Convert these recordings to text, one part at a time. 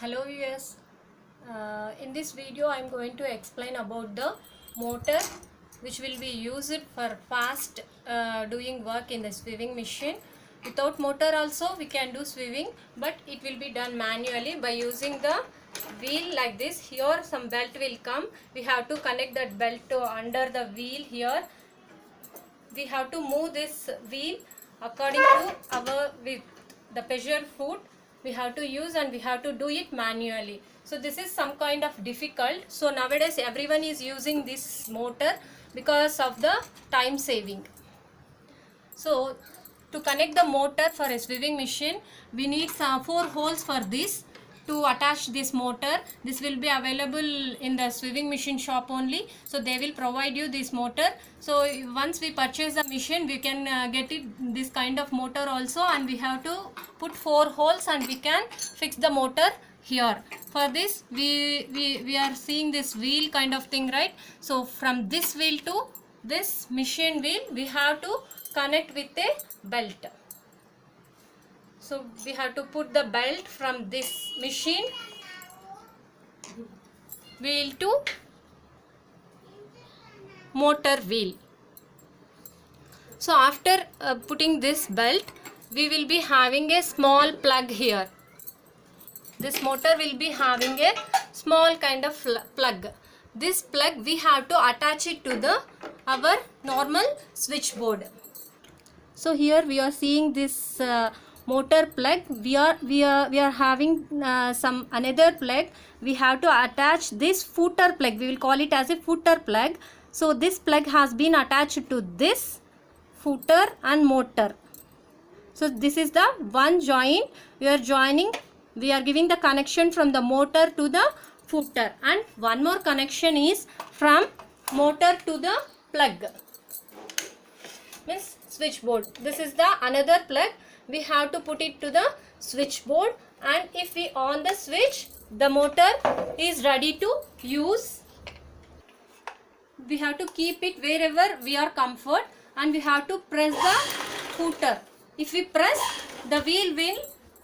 Hello viewers, in this video I am going to explain about the motor which will be used for fast doing work in the sewing machine. Without motor also we can do sewing, but it will be done manually by using the wheel like this. Here some belt will come, we have to connect that belt to under the wheel. Here we have to move this wheel according to our with the pressure foot we have to use, and we have to do it manually. So this is some kind of difficult. So nowadays everyone is using this motor because of the time saving. So to connect the motor for a sewing machine, we need some 4 holes for this. To attach this motor, this will be available in the sewing machine shop only, so they will provide you this motor. So once we purchase the machine, we can get it this kind of motor also, and we have to put 4 holes and we can fix the motor here. For this we are seeing this wheel kind of thing, right? So from this wheel to this machine wheel we have to connect with a belt. So we have to put the belt from this machine wheel to motor wheel. So after putting this belt, we will be having a small plug here. This motor will be having a small kind of plug. This plug we have to attach it to our normal switchboard. So here we are seeing this motor plug. We are having some another plug. We have to attach this footer plug. We will call it as a footer plug. So this plug has been attached to this footer and motor. So this is the one joint we are joining. We are giving the connection from the motor to the footer, and one more connection is from motor to the plug, means switchboard. This is the another plug. We have to put it to the switchboard, and if we on the switch, the motor is ready to use. We have to keep it wherever we are comfort, and we have to press the footer. If we press, the wheel will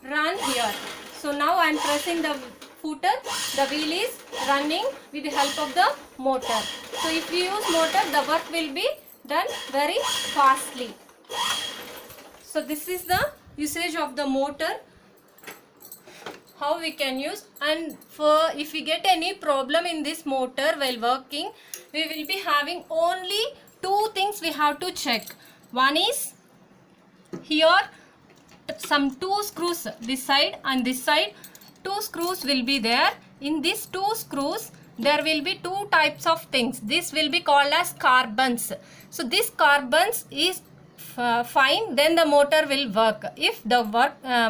run here. So now I am pressing the footer, the wheel is running with the help of the motor. So if we use motor, the work will be done very fastly. So this is the usage of the motor, how we can use. And for if we get any problem in this motor while working, we will be having only 2 things we have to check. One is here some 2 screws, this side and this side, 2 screws will be there. In these 2 screws there will be 2 types of things. This will be called as carbons. So this carbons is fine, then the motor will work. If the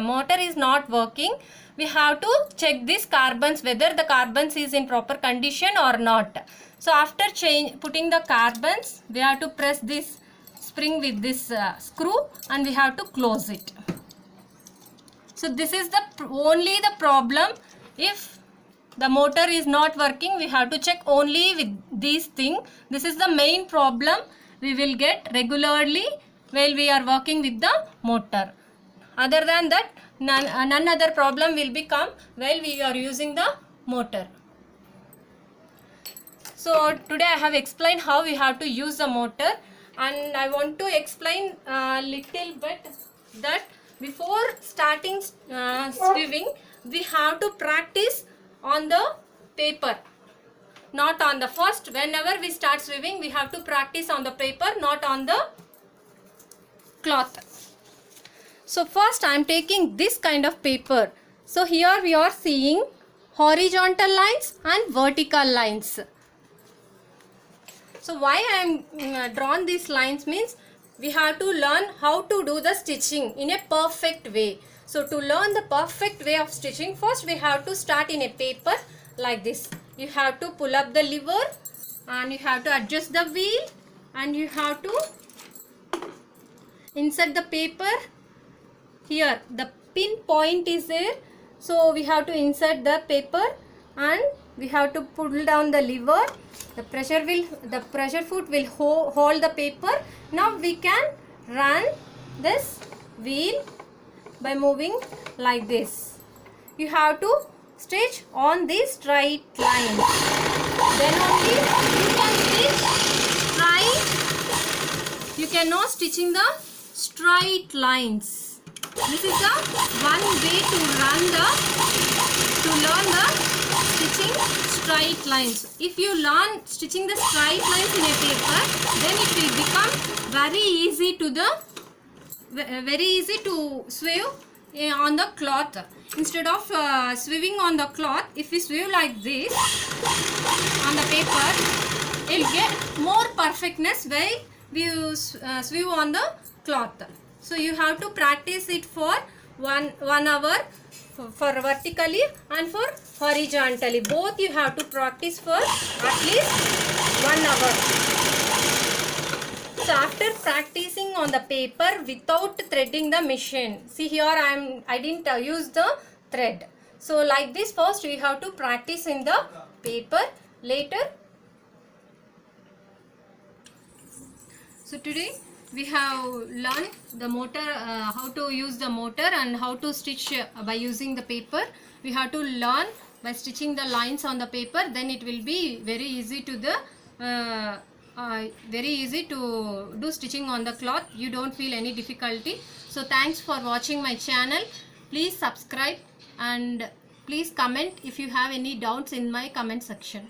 motor is not working, we have to check this carbons whether the carbons is in proper condition or not. So after putting the carbons, we have to press this spring with this screw, and we have to close it. So this is the only the problem. If the motor is not working, we have to check only with these things. This is the main problem we will get regularly while we are working with the motor. Other than that, none other problem will become while we are using the motor. So today I have explained how we have to use the motor, and I want to explain a little bit that before starting sewing, we have to practice on the paper, not on the first. Whenever we start sewing, we have to practice on the paper, not on the cloth. So first I am taking this kind of paper. So here we are seeing horizontal lines and vertical lines. So why I am drawn these lines means we have to learn how to do the stitching in a perfect way. So to learn the perfect way of stitching, first we have to start in a paper like this. You have to pull up the lever, and you have to adjust the wheel, and you have to insert the paper. Here the pin point is there, so we have to insert the paper, and we have to pull down the lever. The pressure foot will hold the paper. Now we can run this wheel by moving like this. You have to stitch on the straight line. Then only you can stitch straight. You can now stitching the straight lines. This is the one way to learn the stitching straight lines. If you learn stitching the straight lines in a paper, then it will become very easy to sew on the cloth. Instead of sewing on the cloth, if we sew like this on the paper, it will get more perfectness while we sew on the cloth. So you have to practice it for one hour for vertically and for horizontally. Both you have to practice for at least 1 hour. So after practicing on the paper without threading the machine, see here I didn't use the thread. So like this, first we have to practice in the paper. Later, so today we have learned the motor, how to use the motor and how to stitch by using the paper. We have to learn by stitching the lines on the paper. Then it will be very easy to do stitching on the cloth. You don't feel any difficulty. So thanks for watching my channel. Please subscribe and please comment if you have any doubts in my comment section.